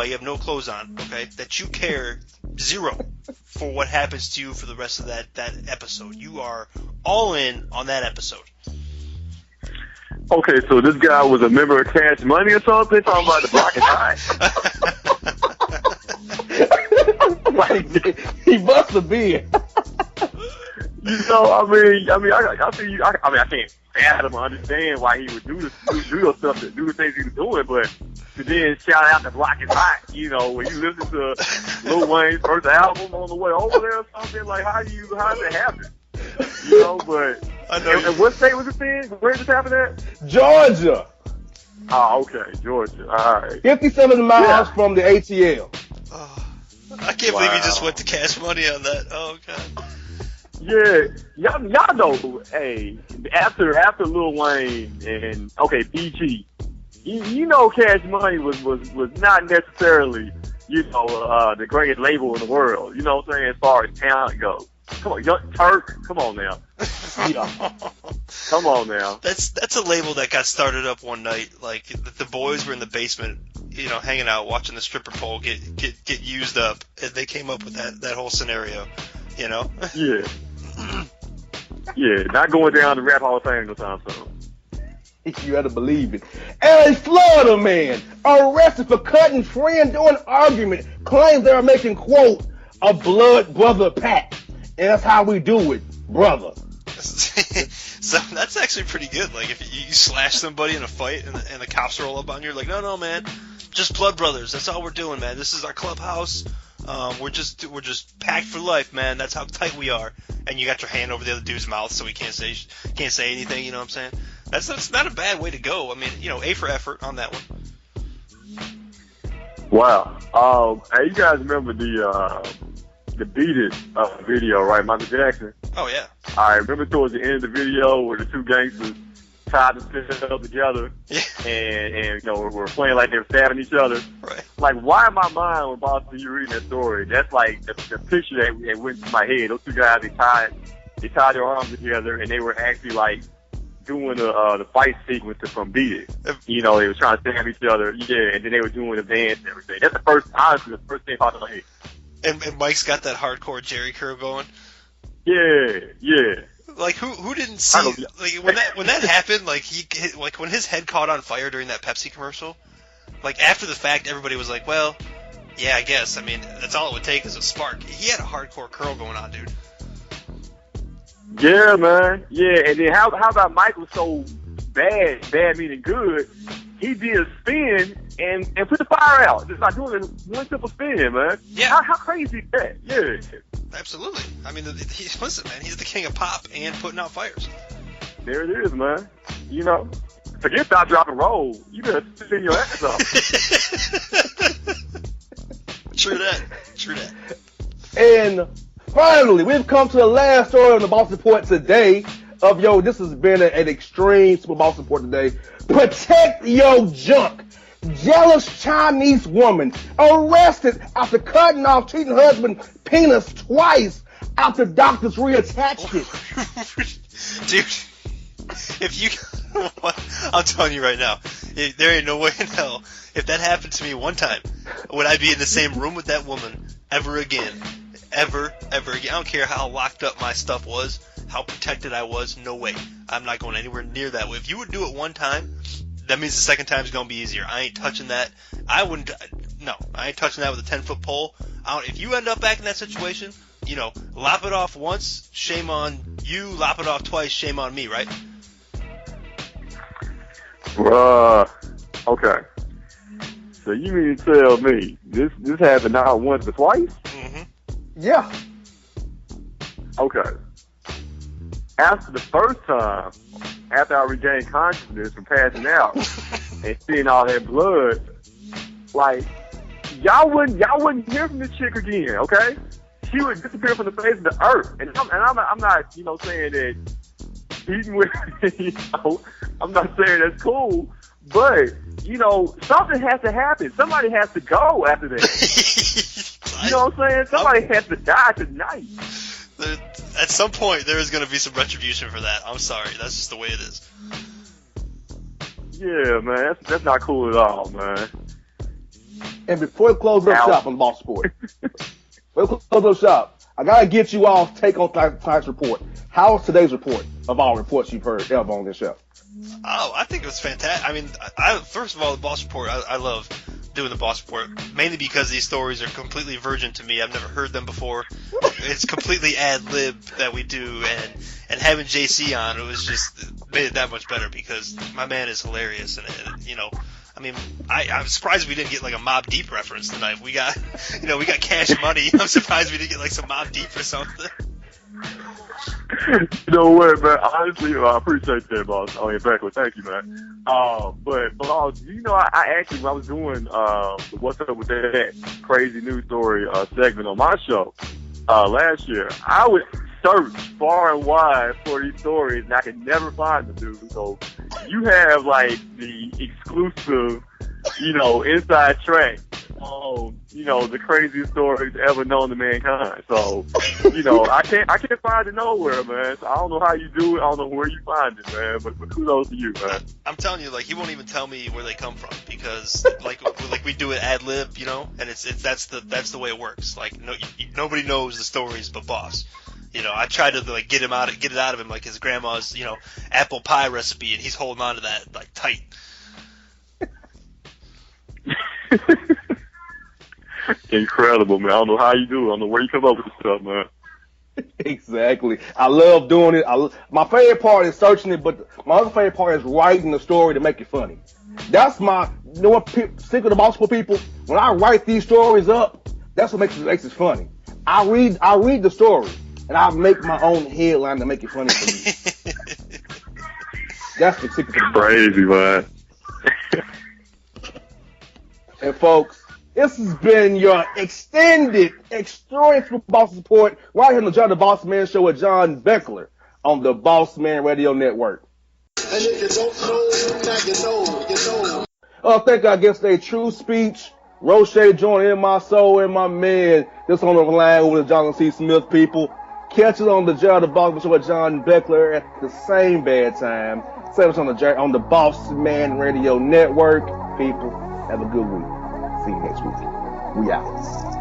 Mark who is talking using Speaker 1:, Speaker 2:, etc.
Speaker 1: you have no clothes on, okay, that you care zero for what happens to you for the rest of that episode. You are all in on that episode.
Speaker 2: Okay, so this guy was a member of Cash Money or something? Talking about the Black and Nine?
Speaker 3: He must have been.
Speaker 2: You know, I can't fathom or understand why he would do the stuff, do the things he was doing, but to then shout out the Black and Hot, you know, when you listen to Lil Wayne's first album on the way over there or something, like, how does that happen? You know, but, and what state was it in? Where did this happen at?
Speaker 3: Georgia.
Speaker 2: Oh, okay, Georgia, alright.
Speaker 3: 57 miles from the ATL.
Speaker 1: Oh, I can't believe you just went to Cash Money on that. Oh, God.
Speaker 2: Yeah, y'all know, hey, after Lil Wayne and, okay, BG, you know Cash Money was not necessarily, you know, the greatest label in the world, you know what I'm saying, as far as talent goes. Come on, Young Turk, come on now. Come on now.
Speaker 1: That's a label that got started up one night, like, the boys were in the basement, you know, hanging out, watching the stripper pole get used up, and they came up with that whole scenario, you know?
Speaker 2: Yeah. Yeah, not going down the Rap Hall of Fame no time soon.
Speaker 3: You gotta believe it. A Florida man arrested for cutting friend during argument claims they are making, quote, a blood brother pact. And that's how we do it, brother.
Speaker 1: So that's actually pretty good. Like, if you slash somebody in a fight and the cops roll up on you, you're like, no, man, just blood brothers. That's all we're doing, man. This is our clubhouse. We're just packed for life, man. That's how tight we are. And you got your hand over the other dude's mouth so he can't say anything. You know what I'm saying? That's not a bad way to go. I mean, you know, A for effort on that one.
Speaker 2: Wow. Hey, you guys remember the Beat It video, right? Michael Jackson.
Speaker 1: Oh yeah.
Speaker 2: I remember towards the end of the video where the two gangsters tied themselves together, and you know, were playing like they were stabbing each other.
Speaker 1: Right.
Speaker 2: Like, why in my mind when about to you reading that story? That's like the picture that went through my head. Those two guys, they tied their arms together, and they were actually like doing the fight sequence from Beat It. You know, they were trying to stab each other, and then they were doing the dance and everything. That's the first thing popped in my head. And
Speaker 1: Mike's got that hardcore Jerry curl going.
Speaker 2: Yeah.
Speaker 1: Like, who didn't see, like, when that happened, like, when his head caught on fire during that Pepsi commercial, like, after the fact, everybody was like, well, yeah, I guess. I mean, that's all it would take is a spark. He had a hardcore curl going on, dude.
Speaker 2: Yeah, man. Yeah, and then how about Mike was so bad meaning good, he did a spin and put the fire out just by doing one simple spin, man.
Speaker 1: Yeah.
Speaker 2: How crazy is that? Yeah.
Speaker 1: Absolutely. I mean, listen, man, he's the king of pop and putting out fires.
Speaker 2: There it is, man. You know, forget stop, drop, and roll. You better spin your ass off.
Speaker 1: True that.
Speaker 3: And finally, we've come to the last story on the Boss Report today. This has been an extreme Super Boss Report today. Protect your junk. Jealous Chinese woman arrested after cutting off cheating husband's penis twice after doctors reattached it.
Speaker 1: Dude, if you... I'm telling you right now, there ain't no way in hell, if that happened to me one time, would I be in the same room with that woman ever again. Ever again. I don't care how locked up my stuff was, how protected I was, no way. I'm not going anywhere near that way. If you would do it one time, that means the second time is going to be easier. I ain't touching that. I ain't touching that with a 10-foot pole. If you end up back in that situation, you know, lop it off once, shame on you. Lop it off twice, shame on me, right?
Speaker 2: Okay. So you mean to tell me this happened not once but twice?
Speaker 1: Mm-hmm.
Speaker 3: Yeah.
Speaker 2: Okay. After the first time, after I regained consciousness from passing out and seeing all that blood, like, y'all wouldn't hear from this chick again, okay? She would disappear from the face of the earth. And I'm not, you know, saying that beating with, you know, I'm not saying that's cool, but, you know, something has to happen. Somebody has to go after that. You know what I'm saying? Somebody has to die tonight.
Speaker 1: At some point, there is going to be some retribution for that. I'm sorry. That's just the way it is.
Speaker 2: Yeah, man. That's not cool at all, man.
Speaker 3: And before we close up shop on Boss Sport, before we close up shop, I gotta get you all take on tonight's report. How was today's report of all reports you've heard ever on this show?
Speaker 1: Oh, I think it was fantastic. I mean, first of all, the Boss Report, I love doing the Boss Report, mainly because these stories are completely virgin to me. I've never heard them before. It's completely ad-lib that we do, and having JC on, it was just made it that much better because my man is hilarious, and you know, I mean, I'm surprised we didn't get like a Mobb Deep reference tonight. We got Cash Money. I'm surprised we didn't get like some Mobb Deep or something.
Speaker 2: You know what, man? Honestly, I appreciate that, boss. Oh, yeah, Beckler, thank you, man. But boss, you know, I actually, when I was doing What's Up With That Crazy News Story segment on my show last year, I would search far and wide for these stories, and I could never find them, dude. So you have, like, the exclusive, you know, inside track on, you know, the craziest stories ever known to mankind. So, you know, I can't find it nowhere, man. So I don't know how you do it. I don't know where you find it, man. But kudos to you, man.
Speaker 1: I'm telling you, like, he won't even tell me where they come from because, like we do it ad lib, you know, and that's the way it works. Like, nobody knows the stories but Boss. You know, I tried to like get it out of him like his grandma's, you know, apple pie recipe, and he's holding on to that like tight.
Speaker 2: Incredible, man. I don't know how you do it. I don't know where you come up with this stuff, man.
Speaker 3: Exactly. I love doing it. My favorite part is searching it, but my other favorite part is writing the story to make it funny. That's my, you know what, secret of Boss people, when I write these stories up, that's what makes it funny. I read the story, and I make my own headline to make it funny for me. That's the secret of
Speaker 2: crazy, man.
Speaker 3: And folks, this has been your extended experience with Boss Support right here on the JR The Bossman Show with John Beckler on the Bossman Radio Network.
Speaker 4: And if you don't know, now you know.
Speaker 3: Thank our guest today, TrueSpeech, Roche joining in my soul and my man. Just on the line with the Johnathan C. Smith people. Catch us on the JR The Bossman Show with John Beckler at the same bad time. Save us on the Bossman Radio Network. People, have a good week. See you next week. We out.